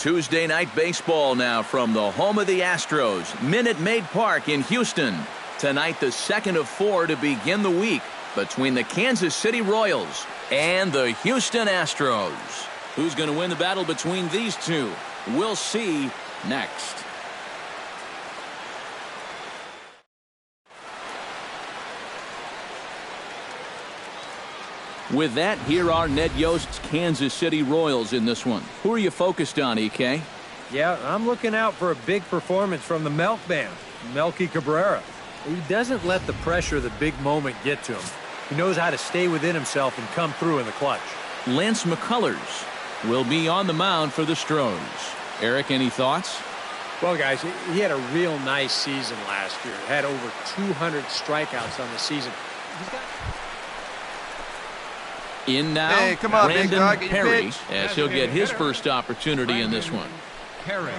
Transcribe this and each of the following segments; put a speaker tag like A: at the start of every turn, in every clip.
A: Tuesday night baseball now from the home of the Astros, Minute Maid Park in Houston. Tonight, the second of 4 to begin the week between the Kansas City Royals and the Houston Astros. Who's going to win the battle between these two? We'll see next. With that, here are Ned Yost's Kansas City Royals in this one. Who are you focused on, EK?
B: Yeah, I'm looking out for a big performance from the Milkman, Melky Cabrera. He doesn't let the pressure of the big moment get to him. He knows how to stay within himself and come through in the clutch.
A: Lance McCullers will be on the mound for the Stros. Eric, any thoughts?
B: Well, guys, he had a real nice season last year. Had over 200 strikeouts on the season.
A: In now,
C: hey, come on,
A: Brandon
C: big dog, get your
A: Perry,
C: pitch.
A: as he'll get his first opportunity in this one.
D: Perry.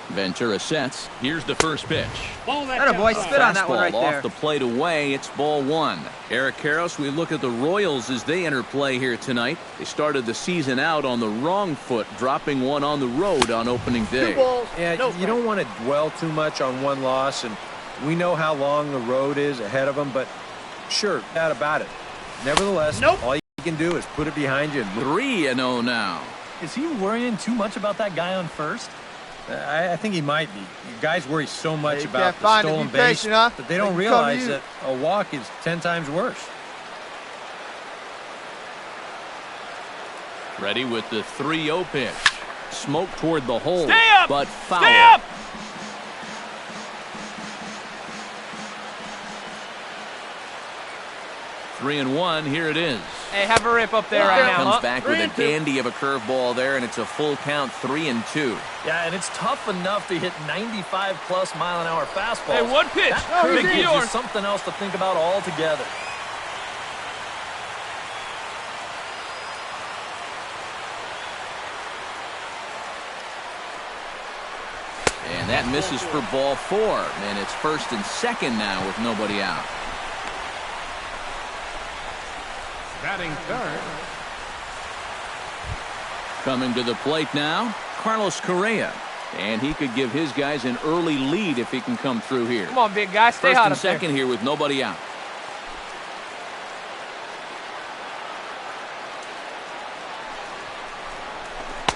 A: Ventura sets. Here's the first pitch.
C: Atta boy, spit on that one right
A: Fastball
C: there.
A: off the plate away. It's ball one. Eric Karros, we look at the Royals as they enter play here tonight. They started the season out on the wrong foot, dropping one on the road on opening day.
B: Yeah, you don't want to dwell too much on one loss, and we know how long the road is ahead of them, but sure, doubt about it. Nevertheless, all you can do is put it behind you.
A: 3-0 now.
E: Is he worrying too much about that guy on first?
B: I think he might be. Guys worry so much
C: you
B: about
C: can't
B: the
C: find it.
B: stolen
C: Be
B: base
C: patient, huh?
B: that they don't
C: They can come to
B: realize
C: you.
B: that a walk is 10 times worse.
A: Ready with the 3-0 pitch. Smoke toward the hole,
E: Stay up!
A: but foul.
E: Stay up!
A: Three and one, here it is.
C: Hey, have a rip up there right now.
A: Comes back with a dandy of a curveball there, and it's a full count, 3-2.
E: Yeah, and it's tough enough to hit 95+ mile-an-hour fastballs.
D: Hey, one pitch.
E: That
D: Big
E: gives you
D: yours.
E: something else to think about altogether.
A: And that misses for ball 4, and it's first and second now with nobody out.
D: Batting third.
A: Coming to the plate now, Carlos Correa. And he could give his guys an early lead if he can come through here.
C: Come on, big guy. Stay
A: First
C: hot
A: and
C: up there.
A: second here with nobody out.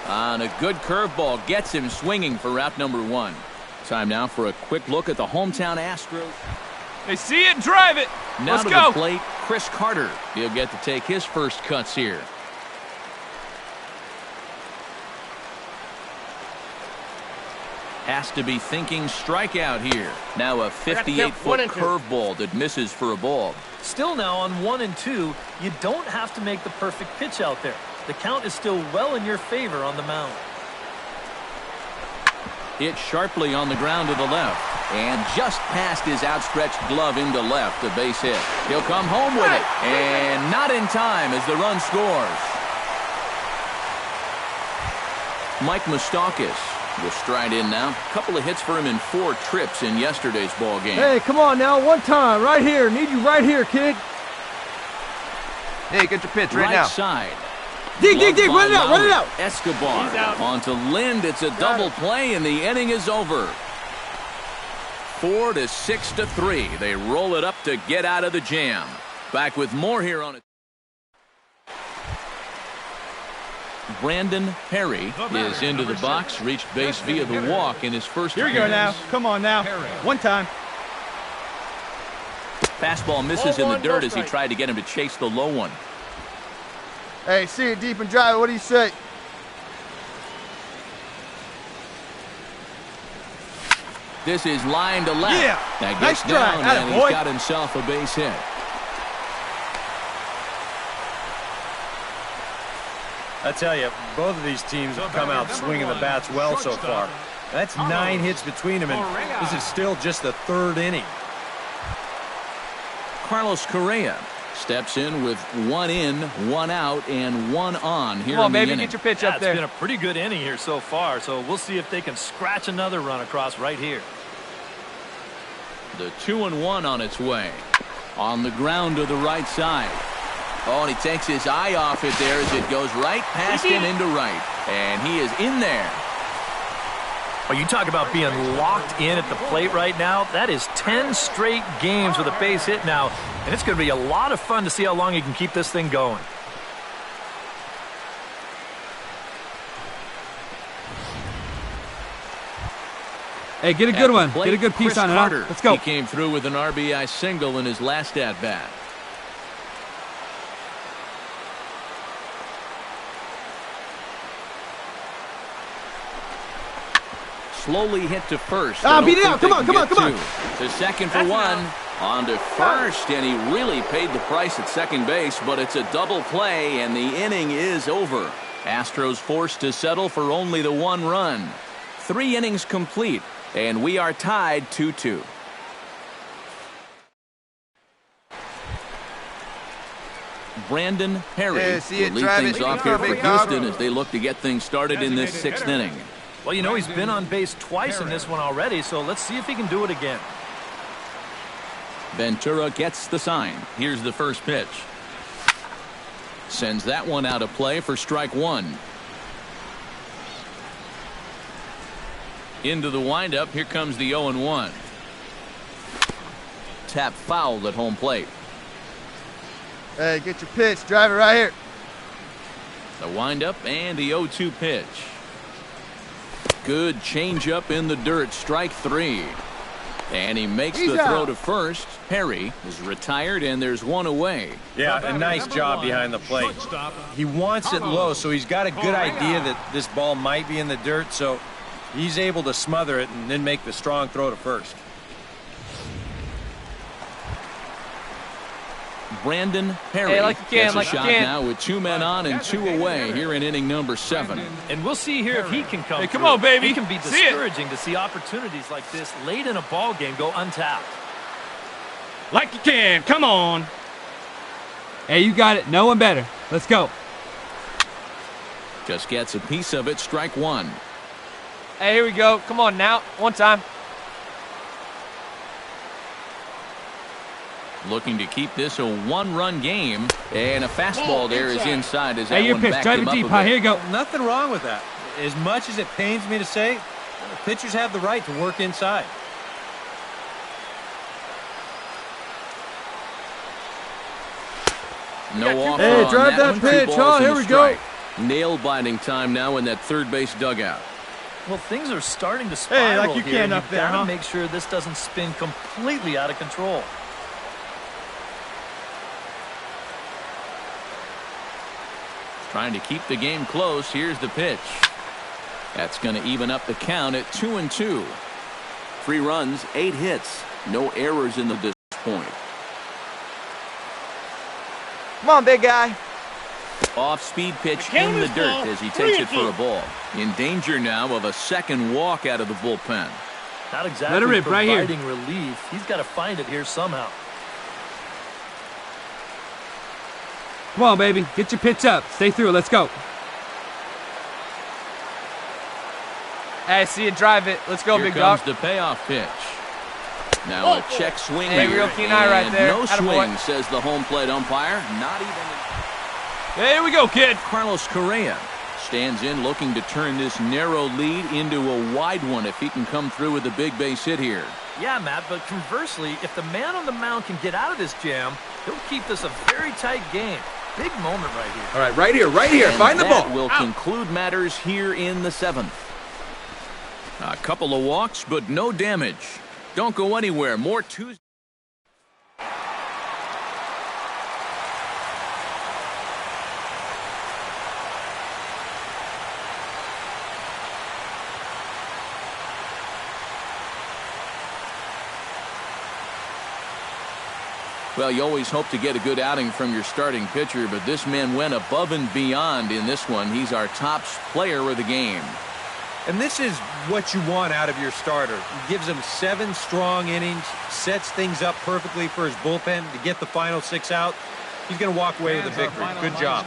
A: On a good curveball, gets him swinging for route number 1. Time now for a quick look at the hometown Astros.
D: They see it, drive it.
A: Now
D: Let's
A: to
D: go.
A: the plate, Chris Carter. He'll get to take his first cuts here. Has to be thinking strikeout here. Now a 58-foot curveball that misses for a ball.
E: Still now on 1 and 2, you don't have to make the perfect pitch out there. The count is still well in your favor on the mound.
A: Hit sharply on the ground to the left. And just past his outstretched glove into left, a base hit. He'll come home with it. And not in time as the run scores. Mike Moustakas will stride in now. A couple of hits for him in 4 trips in yesterday's ball game.
F: Hey, come on now, one time, right here. Need you right here, kid.
C: Hey, get your pitch right
A: Right
C: now.
A: side.
F: Dig, run it out, run it out.
A: Escobar onto Lind. It's a double play, and the inning is over. 4 to 6 to 3. They roll it up to get out of the jam. Back with more here on it. Brandon Perry is into the box, reached base via the walk in his first
F: Here we go now. Come on now. One time.
A: Fastball misses in the dirt as he tried to get him to chase the low one.
C: Hey, see it deep and drive. What do you say?
A: This is line to left.
F: Yeah.
A: That
F: Nice
A: gets down,
F: drive.
A: and
F: Attaboy.
A: he's got himself a base hit.
B: I tell you, both of these teams have come out swinging the bats well so far. That's 9 hits between them, and this is still just the 3rd inning.
A: Carlos Correa steps in with 1 in, 1 out, and 1 on here
C: Come on,
A: in the
C: baby,
A: inning.
C: get your pitch
E: Yeah,
C: up
E: it's
C: there.
E: been a pretty good inning here so far, so we'll see if they can scratch another run across right here.
A: The 2-1 on its way. On the ground to the right side. Oh, and he takes his eye off it there as it goes right past him into right. And he is in there.
E: Oh, you talk about being locked in at the plate right now. That is 10 straight games with a base hit now. And it's going to be a lot of fun to see how long he can keep this thing going.
F: Hey, get a good one. Get a good piece on it. Huh? Let's go.
A: He came through with an RBI single in his last at-bat. Slowly hit to first.
F: Beat it out. Come on.
A: To second for one. On to first, and he really paid the price at second base, but it's a double play, and the inning is over. Astros forced to settle for only the 1 run. 3 innings complete, and we are tied 2-2. Brandon Perry will lead things off here for Houston as they look to get things started in this 6th inning.
E: Well, you know, he's been on base twice in this one already, so let's see if he can do it again.
A: Ventura gets the sign. Here's the first pitch. Sends that one out of play for strike 1. Into the windup. Here comes the 0-1. Tap fouled at home plate.
C: Hey, get your pitch. Drive it right here.
A: The windup and the 0-2 pitch. Good changeup in the dirt. Strike 3. And he makes the throw to first. Perry is retired, and there's one away.
B: Yeah, a nice job behind the plate. He wants it low, so he's got a good idea that this ball might be in the dirt, so he's able to smother it and then make the strong throw to first.
A: Brandon Perry gets a shot now with 2 men on and 2 away here in inning number 7.
E: And we'll see here if he can come through.
D: Come on, baby.
E: It can be discouraging to see opportunities like this late in a ball game go untapped.
D: Like you can. Come on.
F: Hey, you got it. No one better. Let's go.
A: Just gets a piece of it. Strike 1.
G: Hey, here we go. Come on now. One time.
A: Looking to keep this a 1-run game, and a fastball there is inside as that
F: your
A: one
F: pitch.
A: backed
F: Drive
A: him
F: it
A: up
F: deep.
A: a bit.
F: Here you go.
B: Nothing wrong with that. As much as it pains me to say, pitchers have the right to work inside.
A: No offer
F: Hey,
A: on
F: drive that
A: one.
F: pitch.
A: 2 balls
F: Oh, here
A: and a
F: we go.
A: strike. Nail-biting time now in that third base dugout.
E: Well, things are starting to spiral
F: Hey, like you
E: here.
F: can up
E: You've
F: there,
E: got to
F: huh?
E: make sure this doesn't spin completely out of control.
A: Trying to keep the game close. Here's the pitch. That's going to even up the count at 2-2. 3 runs, 8 hits. No errors in this point.
G: Come on, big guy.
A: Off-speed pitch in the dirt as he takes it for a ball. In danger now of a second walk out of the bullpen.
E: Not exactly
F: Let it rip right here.
E: providing relief. He's got to find it here somehow.
F: Come on, baby. Get your pitch up. Stay through it. Let's go.
G: Hey, see you drive it. Let's go,
A: Here
G: big
A: comes
G: dog.
A: the payoff pitch. Now a check swing
G: Hey,
A: here,
G: real keen eye right
A: and
G: there.
A: no
G: Attaboy.
A: swing, says the home plate umpire. Not even.
D: Hey, here we go, kid.
A: Carlos Correa stands in looking to turn this narrow lead into a wide one if he can come through with a big base hit here.
E: Yeah, Matt, but conversely, if the man on the mound can get out of this jam, he'll keep this a very tight game. Big moment right here.
H: All right, right here.
A: And
H: Find the
A: that
H: ball.
A: will conclude matters here in the 7th. A couple of walks, but no damage. Don't go anywhere. More Tuesday. Well, you always hope to get a good outing from your starting pitcher, but this man went above and beyond in this one. He's our top player of the game.
B: And this is what you want out of your starter. He gives him 7 strong innings, sets things up perfectly for his bullpen to get the final 6 out. He's going to walk away with a victory. Good job.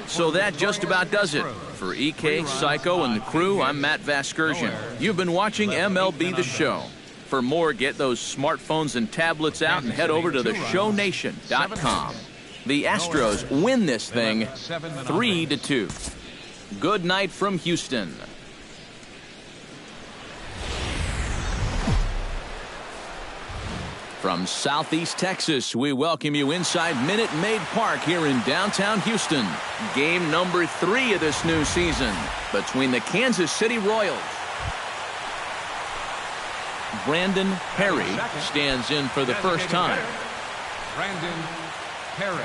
A: So that just about does it. For EK, Psycho, and the crew, I'm Matt Vasgersian. You've been watching MLB The Show. For more, get those smartphones and tablets out and head over to theshownation.com. The Astros win this thing 3-2. Good night from Houston. From Southeast Texas, we welcome you inside Minute Maid Park here in downtown Houston. Game number 3 of this new season between the Kansas City Royals. Brandon Perry stands in for the first time.
H: Brandon Perry.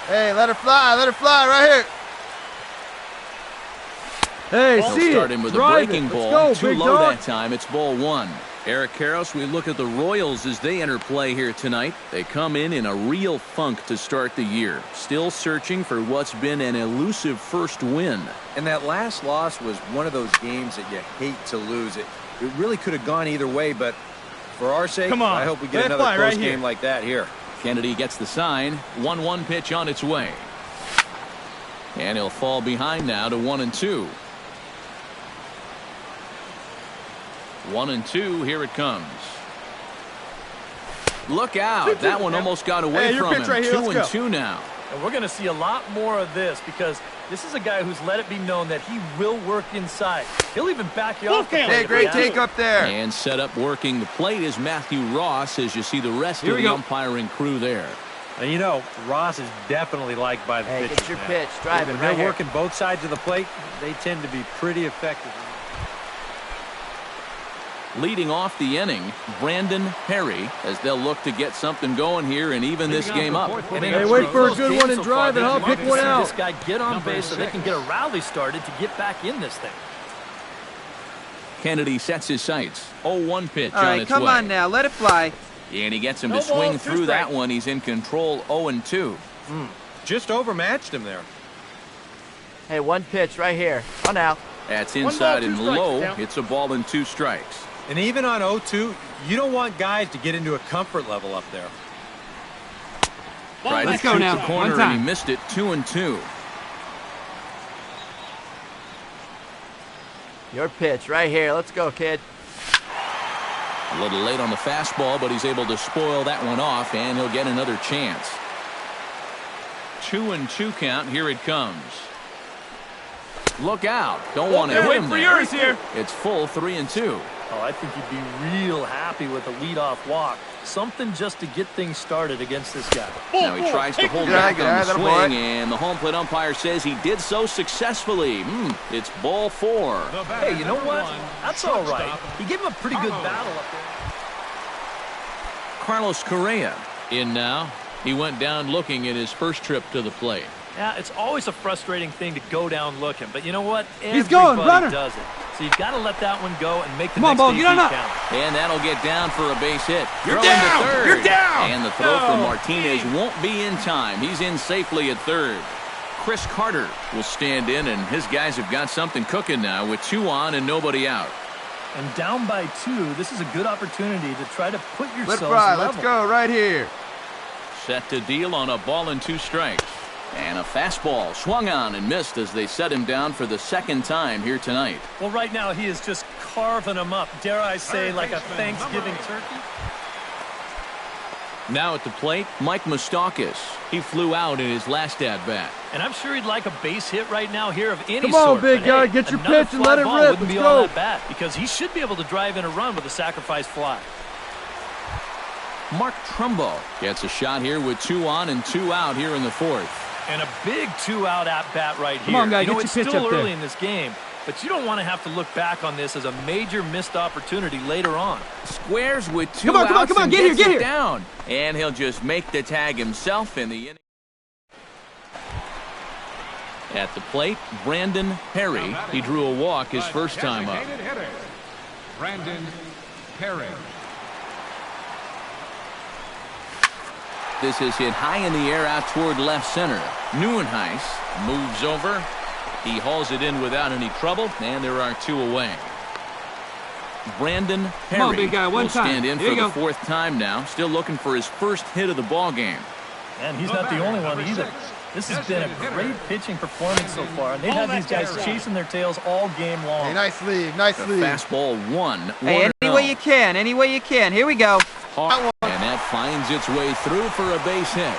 C: Hey, let her fly right here.
F: Hey,
A: They'll
F: see
A: start
F: it.
A: him with a
F: Drive
A: breaking
F: it.
A: ball.
F: Let's go,
A: Too
F: big
A: low
F: dog.
A: that time. It's ball 1. Eric Karros, we look at the Royals as they enter play here tonight. They come in a real funk to start the year. Still searching for what's been an elusive first win.
B: And that last loss was one of those games that you hate to lose. It really could have gone either way, but for our sake,
D: Come on.
B: I hope we
D: Let
B: get
D: it
B: another
D: fly
B: close
D: right
B: game
D: here.
B: like that here.
A: Kennedy gets the sign. 1-1 pitch on its way. And he'll fall behind now to 1-2. 1-2, here it comes. Look out. That one almost got away
C: Hey, your
A: from
C: pitch
A: him.
C: right here. Let's
A: 2-2 now.
E: And we're going to see a lot more of this because this is a guy who's let it be known that he will work inside. He'll even back you off the plate.
C: Hey,
E: if
C: great
E: he has
C: take
E: to.
C: up there.
A: And set up working the plate is Matthew Ross as you see the rest
D: Here
A: of
D: we
A: the
D: go.
A: umpiring crew there.
B: And you know, Ross is definitely liked by the
I: Hey,
B: pitchers.
I: get your
B: now.
I: pitch. Drive it
B: When
I: right
B: they're
I: here.
B: working both sides of the plate, they tend to be pretty effective.
A: Leading off the inning, Brandon Perry, as they'll look to get something going here and even this game up.
E: And in
F: Hey,
E: a
F: wait for a
E: close
F: good
E: game
F: one and
E: so
F: drive
E: far,
F: it, huh?
E: they'd
F: Pick
E: love to
F: one
E: see
F: out.
E: This guy get on base so they can get a rally started to get back in this thing.
A: Kennedy sets his sights. 0-1 pitch
I: All
A: on
I: right,
A: its
I: come
A: way.
I: on now. Let it fly.
A: And he gets him
D: No
A: to
D: ball,
A: swing
D: 2
A: through that
D: strikes.
A: one. He's in control 0-2.
B: Just overmatched him there.
I: Hey, 1 pitch right here. One out.
A: That's
D: 1 ball,
A: inside
D: 2
A: and
D: strikes,
A: low.
D: down.
A: It's a ball and 2 strikes.
B: And even on 0-2, you don't want guys to get into a comfort level up there.
A: Tried to
D: Let's go
A: shoot
D: now.
A: the corner
D: One
A: and he
D: time.
A: missed it. 2-2.
I: Your pitch right here. Let's go, kid.
A: A little late on the fastball, but he's able to spoil that one off, and he'll get another chance. 2-2 count. Here it comes. Look out. Don't want to
D: Hey,
A: hit
D: wait
A: him
D: for
A: there.
D: yours here.
A: It's full 3-2.
E: Oh, I think he'd be real happy with a leadoff walk. Something just to get things started against this guy.
A: Now he tries to hold
C: Get
A: back
C: out,
A: on the
C: that
A: swing,
C: boy.
A: and the home plate umpire says he did so successfully. It's ball 4.
E: Hey, you know what? That's all right. He gave him a pretty good battle up there.
A: Carlos Correa in now. He went down looking at his first trip to the plate.
E: Yeah, it's always a frustrating thing to go down looking, but you know what?
F: He's going,
E: Everybody
F: runner.
E: does it. So you've got to let that one go and make the
F: Come on,
E: next
F: ball,
E: AP
F: get on up.
E: count.
A: And that'll get down for a base hit.
D: You're
A: Throwing
D: down!
A: to third.
D: You're down!
A: And the throw from Martinez won't be in time. He's in safely at third. Chris Carter will stand in, and his guys have got something cooking now with 2 on and nobody out.
E: And down by 2, this is a good opportunity to try to put
C: Let
E: yourselves
C: it fly.
E: level.
C: Let's go right here.
A: Set to deal on a ball and 2 strikes. And a fastball swung on and missed as they set him down for the second time here tonight.
E: Well, right now he is just carving them up. Dare I say, like a Thanksgiving turkey?
A: Now at the plate, Mike Moustakas. He flew out in his last at-bat.
E: And I'm sure he'd like a base hit right now here of any
F: Come on,
E: sort.
F: big
E: but
F: guy,
E: hey,
F: get your
E: another
F: pitch and
E: fly
F: let it
E: ball
F: rip.
E: wouldn't be
F: Let's
E: all
F: go.
E: that bad because he should be able to drive in a run with a sacrifice fly.
A: Mark Trumbo gets a shot here with 2 on and 2 out here in the 4th.
E: And a big 2-out at-bat right here.
F: Come on, guy,
E: you know,
F: get
E: it's
F: your pitch
E: still
F: up there.
E: early in this game, but you don't want to have to look back on this as a major missed opportunity later on.
A: Squares with 2
F: Come on,
A: outs and
F: get here,
A: gets
F: get
A: it
F: here.
A: down. And he'll just make the tag himself in the inning. At the plate, Brandon Perry. He drew a walk his first time up.
H: Brandon Perry.
A: This is hit high in the air out toward left center. Neuenhuis moves over. He hauls it in without any trouble, and there are 2 away. Brandon Perry
F: Come on, big guy, one
A: will
F: time.
A: stand in
F: Here
A: for
F: you
A: the
F: go.
A: 4th time now, still looking for his first hit of the ball game.
E: And he's not the only one either. This has been a great pitching performance so far, and they've had these guys chasing their tails all game long.
C: Hey, nice lead, nice
A: The
C: lead.
A: fastball one.
G: Hey, any way you can, any way you can. Here we go.
A: Hard, and that finds its way through for a base hit.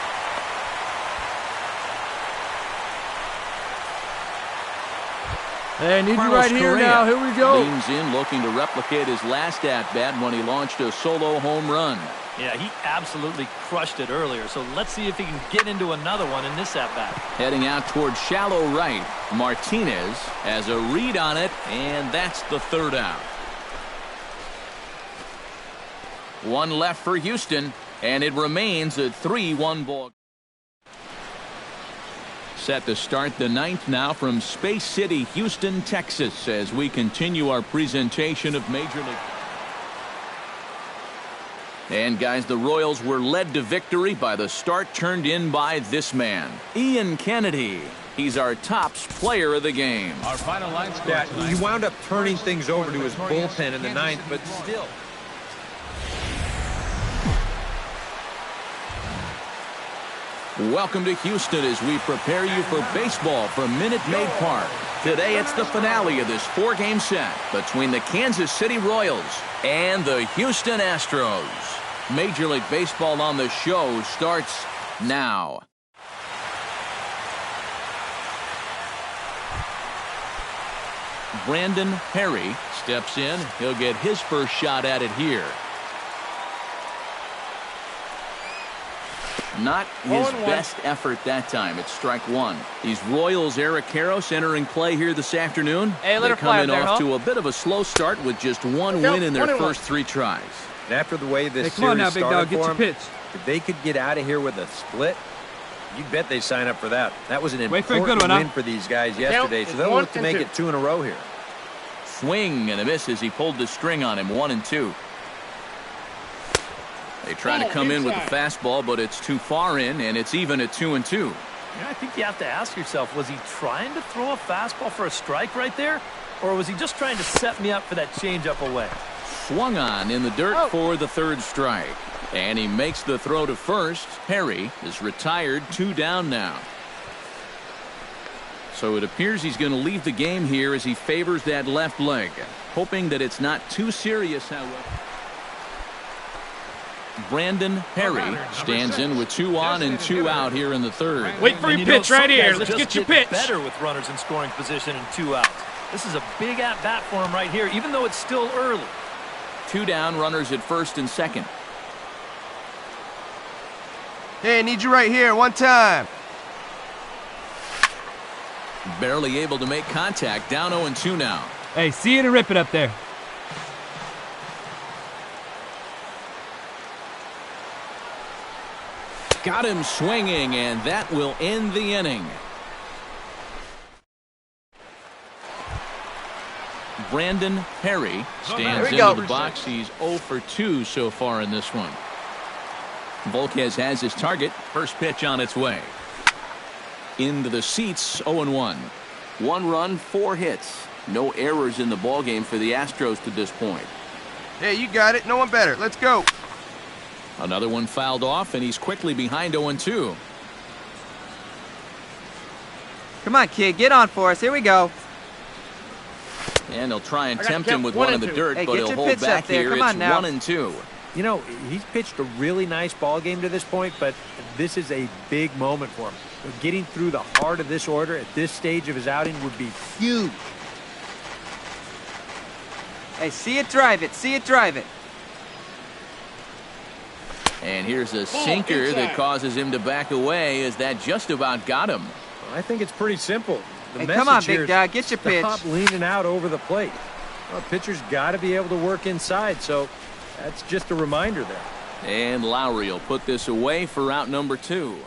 F: Hey, I need you
A: Carlos
F: right here
A: Correa
F: now. Here we go.
A: leans in, looking to replicate his last at-bat when he launched a solo home run.
E: Yeah, he absolutely crushed it earlier, so let's see if he can get into another one in this at-bat.
A: Heading out towards shallow right. Martinez has a read on it, and that's the third out. One left for Houston, and it remains a 3-1 ball. Set to start the ninth now from Space City, Houston, Texas, as we continue our presentation of Major League. And guys, the Royals were led to victory by the start turned in by this man, Ian Kennedy. He's our tops player of the game.
H: Our final line score
B: Yeah,
H: tonight.
B: he wound up turning things over to his bullpen in the ninth, but still.
A: Welcome to Houston as we prepare you for baseball from Minute Maid Park. Today it's the finale of this 4-game set between the Kansas City Royals and the Houston Astros. Major League Baseball on the show starts now. Brandon Perry steps in. He'll get his first shot at it here. Not his best effort that time. It's strike one. These Royals, Eric Karros entering play here this afternoon.
G: Hey, let
A: they
G: her
A: come
G: fly
A: in
G: up there,
A: off
G: huh?
A: to a bit of a slow start with just one win in their first 3 tries.
B: And after the way this
F: Hey, come on
B: series
F: now, big
B: started
F: dog. Get
B: for
F: your
B: him,
F: pitch.
B: if they could get out of here with a split, you bet they sign up for that. That was an
F: Wait for a
B: important
F: good one,
B: win
F: huh?
B: for these guys yesterday, so they'll look to make it 2 in a row here.
A: Swing and a miss as he pulled the string on him. 1-2. They try to come in with the fastball, but it's too far in, and it's even at 2-2.
E: Yeah, I think you have to ask yourself, was he trying to throw a fastball for a strike right there? Or was he just trying to set me up for that changeup away?
A: Swung on in the dirt for the third strike. And he makes the throw to first. Perry is retired, 2 down now. So it appears he's going to leave the game here as he favors that left leg, hoping that it's not too serious, however. Brandon Perry stands in with 2 on and 2 out here in the third.
D: Wait for
E: And
D: your
E: you know,
D: pitch right
E: some
D: here.
E: guys
D: Let's
E: just
D: get your
E: get
D: pitch.
E: better with runners in scoring position and 2 outs. This is a big at-bat for him right here, even though it's still early.
A: 2 down, runners at first and second.
C: Hey, I need you right here, one time.
A: Barely able to make contact, down 0-2 now.
F: Hey, see it and rip it up there.
A: Got him swinging, and that will end the inning. Brandon Perry stands into the box. He's 0 for 2 so far in this one. Volquez has his target. First pitch on its way. Into the seats, 0-1. 1 run, 4 hits. No errors in the ballgame for the Astros to this point.
C: Hey, you got it. No one better. Let's go.
A: Another one fouled off, and he's quickly behind 0-2.
G: Come on, kid. Get on for us. Here we go.
A: And they'll try and tempt him with one in the dirt,
G: Hey,
A: but
G: get
A: he'll
G: your
A: hold
G: pitch
A: back
G: up there.
A: here.
G: Come on
A: It's
G: now.
A: 1-2.
B: You know, he's pitched a really nice ball game to this point, but this is a big moment for him. Getting through the heart of this order at this stage of his outing would be huge.
G: Hey, see it, drive it. See it, drive it.
A: And here's a sinker that causes him to back away, as that just about got him.
B: I think it's pretty simple. The
G: Hey,
B: message
G: come on,
B: here
G: big
B: is
G: dog. Get your pitch.
B: Stop leaning out over the plate. Well, pitcher's got to be able to work inside, so that's just a reminder there.
A: And Lowry will put this away for out number 2.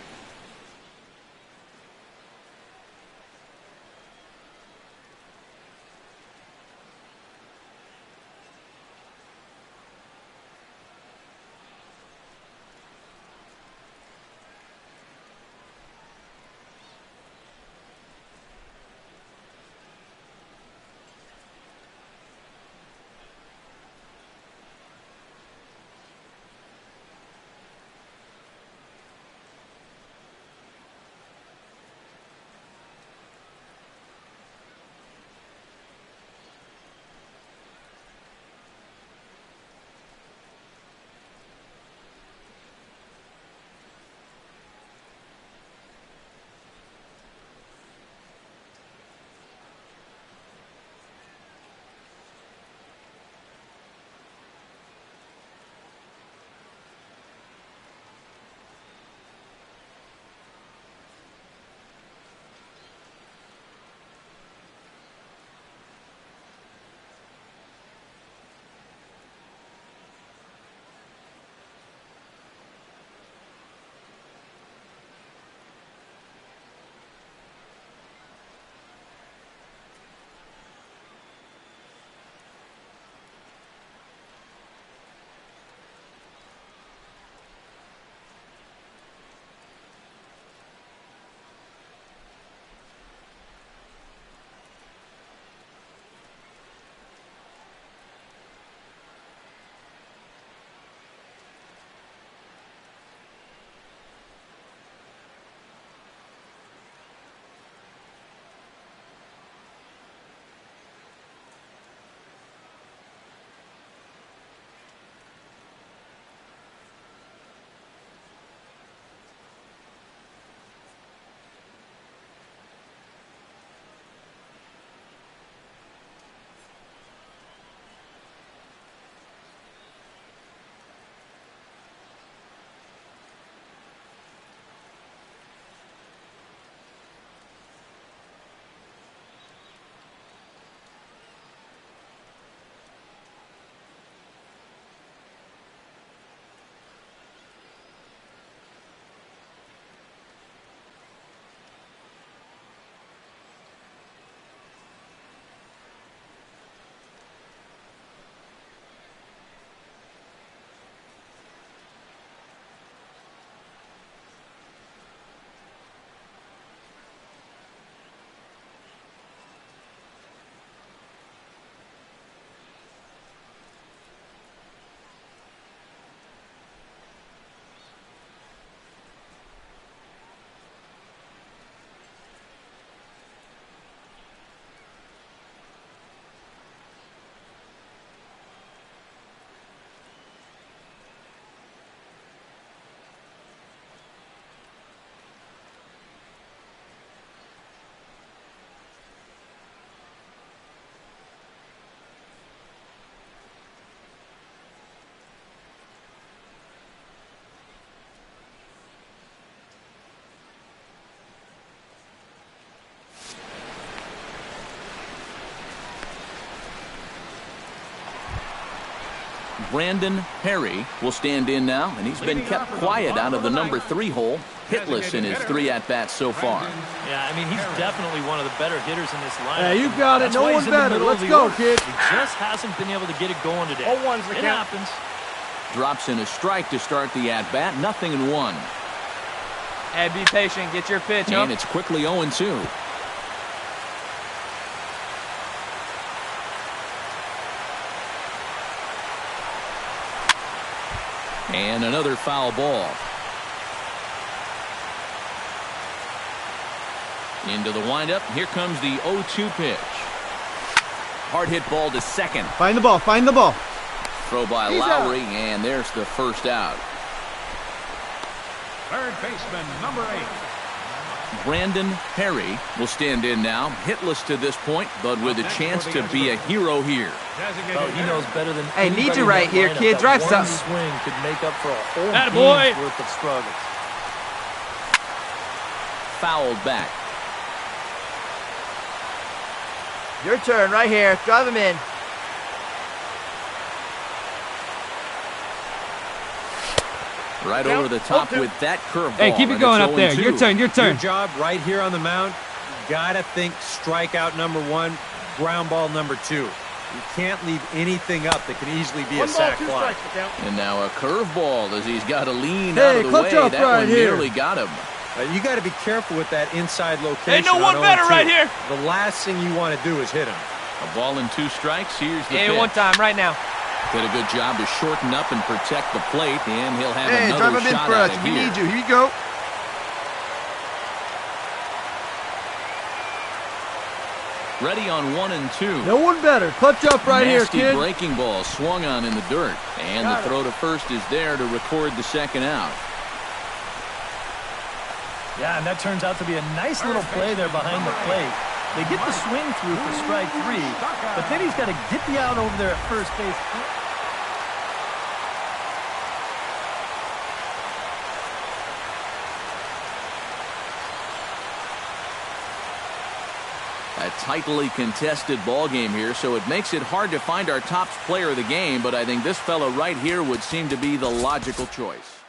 A: Brandon Perry will stand in now, and he's been kept quiet out of the number 3 hole, hitless in his 3 at-bats so far.
E: Yeah, I mean, he's definitely one of the better hitters in this lineup.
F: Yeah, you got it.
E: That's
F: No
E: why
F: one
E: he's in the
F: better.
E: middle of
F: Let's
E: the
F: go,
E: order.
F: kid.
E: He just hasn't been able to get it going today. It happens.
A: Drops in a strike to start the at-bat, nothing in 1.
G: Hey, be patient. Get your pitch,
A: And it's quickly 0-2. And another foul ball. Into the windup. Here comes the 0-2 pitch. Hard hit ball to second.
F: Find the ball. Find the ball.
A: Throw by Lowry, and there's the first out.
H: Third baseman, number 8.
A: Brandon Perry will stand in now, hitless to this point, but with a chance to be a hero here.
E: Oh, he knows better than
G: Hey, need
E: anybody
G: you
E: in
G: right
E: that
G: here,
E: lineup
G: kid.
E: that
G: Drive
E: one
G: something.
E: swing could make up for a whole
D: Attaboy.
E: game's worth of struggles.
A: Fouled back.
I: Your turn right here. Drive him in.
A: Right over the top with that curveball.
F: Hey, keep it going up there. Your turn. Your turn.
B: Your job right here on the mound, you got to think strikeout number 1, ground ball number 2. You can't leave anything up that could easily be a sac fly.
A: And now a curveball as he's got to lean
F: Hey,
A: out of the
F: clutch
A: way.
F: up
A: That
F: right
A: one
F: here.
A: nearly got him.
B: You got to be careful with that inside location.
D: Ain't no one
B: on
D: better
B: 0-2.
D: right here.
B: The last thing you want to do is hit him.
A: A ball and 2 strikes. Here's the
G: Hey,
A: pitch.
G: one time, right now.
A: Did a good job to shorten up and protect the plate, and he'll have
C: Hey, drive
A: another
C: him in
A: shot
C: for
A: at
C: us.
A: it
C: We
A: here.
C: need you. Here you go.
A: Ready on 1 and 2.
F: No one better. Clutch up right here,
A: Nasty
F: kid.
A: breaking ball swung on in the dirt, and the throw to first is there to record the second out.
E: Yeah, and that turns out to be a nice little play there behind the plate. They get the swing through for strike 3, but then he's got to get the out over there at first base.
A: A tightly contested ball game here, so it makes it hard to find our top player of the game, but I think this fella right here would seem to be the logical choice.